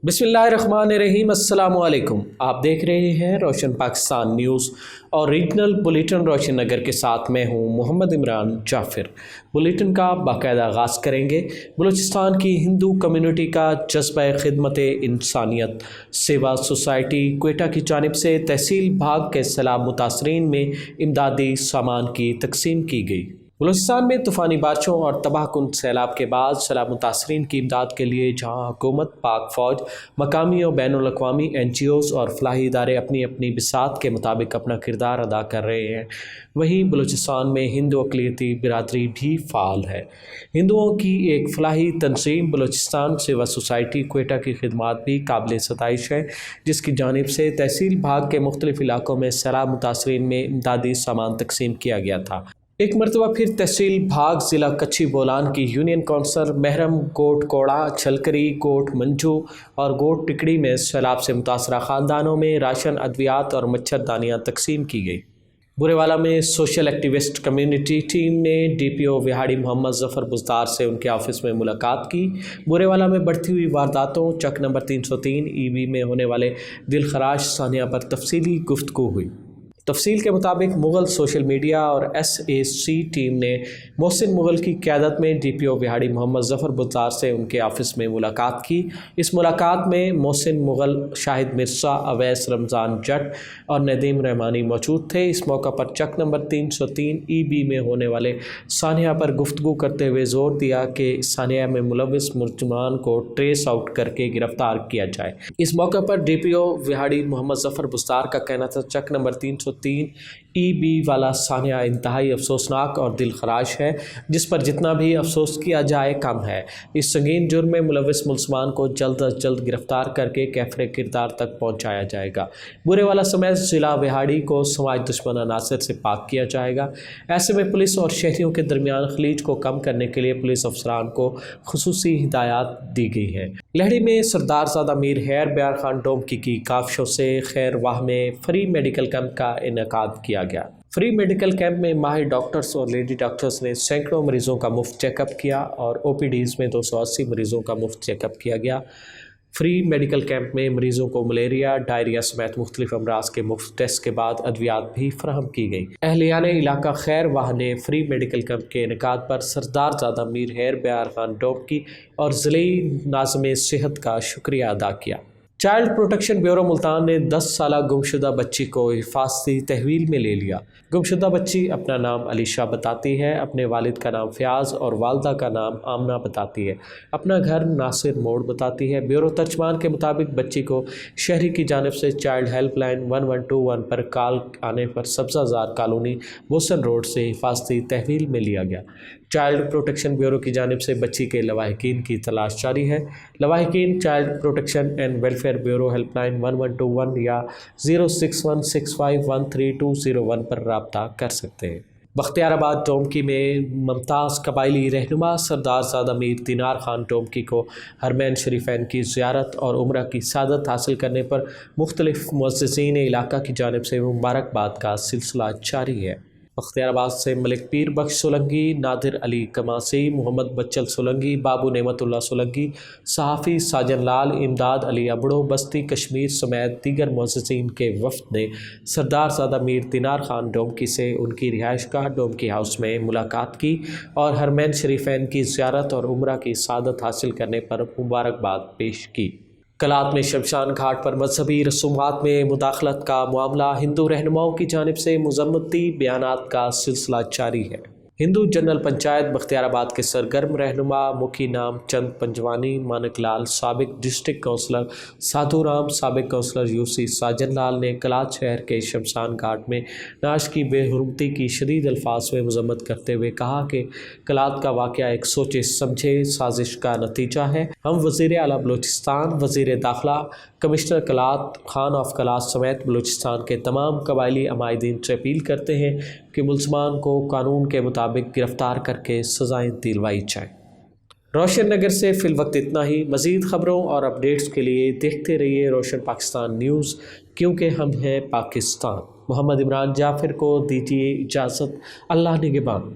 बिस्मिल्लाहिर्रहमानिर्रहीम। अस्सलाम वालेकुम। आप देख रहे हैं रोशन पाकिस्तान न्यूज़ और रीजनल बुलेटिन रोशन नगर के साथ मैं हूं मोहम्मद इमरान जाफिर। बुलेटिन का बाकायदा आगाज़ करेंगे। बलूचिस्तान की हिंदू कम्युनिटी का जज्बा खिदमत इंसानियत सेवा सोसाइटी क्वेटा की जानिब से तहसील भाग के सैलाब मुतासरीन में इमदादी सामान की तकसीम की गई। बलूचिस्तान में तूफ़ानी बारिशों और तबाहकुन सैलाब के बाद सैलाब मुतासरीन की इमदाद के लिए जहाँ हुकूमत, पाक फ़ौज, मकामी और बैनुल अक़वामी NGOs और फलाही इदारे अपनी अपनी बिसात के मुताबिक अपना किरदार अदा कर रहे हैं, वहीं बलूचिस्तान में हिंदू अक़लियती बिरादरी भी फ़ाल है। हिंदुओं की एक फलाही तंजीम बलूचिस्तान सेवा सोसाइटी क्वेटा की खिदमात भी काबिल सताइश है, जिसकी जानिब से तहसील भाग के मुख्तलिफ इलाकों में सैलाब मुतासरीन में इमदादी सामान तकसीम किया गया था। एक मरतबा फिर तहसील भाग ज़िला कच्ची बोलान की यूनियन काउंसिलर महरम गोट कोड़ा, छलकरी, गोट मंजू और गोट टिकड़ी में सैलाब से मुतासरा ख़ानदानों में राशन, अद्वियात और मच्छरदानियाँ तकसीम की गई। बुरेवाला में सोशल एक्टिविस्ट कम्युनिटी टीम ने DPO विहाड़ी मोहम्मद ज़फ़र बुज़दार से उनके ऑफिस में मुलाकात की। बुरेवाला में बढ़ती हुई वारदातों, चक नंबर 303 EB में होने वाले दिलखराश सानिया पर तफसीली गुफ्तगू हुई। तफसील के मुताबिक मुग़ल सोशल मीडिया और SAC टीम ने मोहसिन मुग़ल की क़यादत में DPO विहाड़ी मोहम्मद ज़फ़र बुज़दार से उनके ऑफिस में मुलाकात की। इस मुलाकात में मोहसिन मुग़ल, शाहिद मिर्ज़ा, अवैस रमज़ान जट और नदीम रहमानी मौजूद थे। इस मौका पर चक नंबर 303 EB में होने वाले सानिया पर गुफ्तगू करते हुए ज़ोर दिया कि सानिया में मुलव्विस मुलज़मान को ट्रेस आउट करके गिरफ़्तार किया जाए। इस मौके पर DPO विहाड़ी मोहम्मद ज़फ़र बुज़दार का कहना था चक नंबर 303 EB वाला सानिया इंतहाई अफसोसनाक और दिलखराश है, जिस पर जितना भी अफसोस किया जाए कम है। इस संगीन जुर्म में मुलव्विस मुलज़मान को जल्द अज जल्द गिरफ्तार करके कैफरे किरदार तक पहुँचाया जाएगा। बुरेवाला समेत ज़िला विहाड़ी को समाज दुश्मन अनासर से पाक किया जाएगा। ऐसे में पुलिस और शहरियों के दरमियान खलीज को कम करने के लिए पुलिस अफसरान को खुसूसी हिदायत दी गई है। लहड़ी में सरदार ज़ादा मीर हैर ब्यार खान डोमकी की काफिशों से खैर वाह में फ्री मेडिकल कैंप का इनेकाद किया गया। फ्री मेडिकल कैंप में माहिर डॉक्टर्स और लेडी डॉक्टर्स ने सैकड़ों मरीज़ों का मुफ्त चेकअप किया और OPDs में 280 मरीज़ों का मुफ्त चेकअप किया गया। फ्री मेडिकल कैंप में मरीज़ों को मलेरिया, डायरिया समेत मुख्तलिफ अमराज के मुफ्त टेस्ट के बाद अद्वियात भी फराहम की गई। अहलियान इलाका खैर वाह ने फ्री मेडिकल कैंप के इनेकाद पर सरदार ज़ादा मीर हैर ब्यार खान डोमकी और ज़िले नाज़िम सेहत का शुक्रिया अदा किया। चाइल्ड प्रोटेक्शन ब्यूरो मुल्तान ने 10 साला गुमशुदा बच्ची को हिफाजती तहवील में ले लिया। गुमशुदा बच्ची अपना नाम अलीशा बताती है, अपने वालिद का नाम फ़याज़ और वालदा का नाम आमना बताती है, अपना घर नासिर मोड़ बताती है। ब्यूरो तर्जमान के मुताबिक बच्ची को शहरी की जानिब से चाइल्ड हेल्पलाइन 1121 पर कॉल आने पर सब्ज़ाज़ार कॉलोनी बोसन रोड से हिफाजती तहवील में लिया गया। चाइल्ड प्रोटेक्शन ब्यूरो की जानिब से बच्ची के लवाहिकीन की तलाश जारी है। लवाहिकीन child protection and welfare bureau helpline 1121 या 06165132201 पर रब्ता कर सकते हैं। बख्तियाराबाद डोमकी में मुमताज़ कबायली रहनुमा सरदार ज़ादा मीर दिनार खान डोमकी को हरमैन शरीफैन की ज़ियारत और उम्रा की सादत हासिल करने पर मुख्तलिफ मुअज़्ज़िज़ीन इलाका की जानिब से मुबारकबाद का सिलसिला जारी है। बख्तियाराबाद से मलिक पीर बख्श सोलंकी, नादिर अली कमासी, मोहम्मद बच्चल सोलंकी, बाबू नेमतुल्ला सोलंकी, सहाफ़ी साजन लाल, इमदाद अली अबड़ो, बस्ती कश्मीर समेत दीगर मुअज़्ज़िज़ीन के वफ़द ने सरदार ज़ादा मीर दिनार खान डोमकी से उनकी रिहाइशगाह डोमकी हाउस में मुलाकात की और हरमैन शरीफैन की ज़ियारत और उम्रा की सादत हासिल करने पर मुबारकबाद पेश की। कलात में शमशान घाट पर मजहबी रसूमात में मुदाखलत का मामला हिंदू रहनुमाओं की जानिब से मुज़म्मती बयानात का सिलसिला जारी है। हिंदू जनरल पंचायत बख्तियाराबाद के सरगर्म रहनुमा मुखी नाम चंद पंजवानी, मानक लाल, साबिक डिस्ट्रिक्ट काउंसलर साधु राम, साबिक काउंसलर UC साजन लाल ने कलात शहर के शमशान घाट में नाश की बेहुरमती की शदीद अल्फाज में मजम्मत करते हुए कहा कि कलात का वाक़या एक सोचे समझे साजिश का नतीजा है। हम वज़ीर आला बलूचिस्तान, वज़ीर दाखिला, कमिश्नर कलात, खान ऑफ कलात समेत बलूचिस्तान के तमाम कबायली अमायदीन से अपील करते हैं कि मुलज़मान को कानून के मुताबिक गिरफ़्तार करके सज़ाएँ दिलवाई जाएँ। रोशन नगर से फ़िलवक्त इतना ही। मज़ीद ख़बरों और अपडेट्स के लिए देखते रहिए रोशन पाकिस्तान न्यूज़, क्योंकि हम हैं पाकिस्तान। मोहम्मद इमरान जाफिर को दीजिए इजाज़त। अल्लाह निगहबान।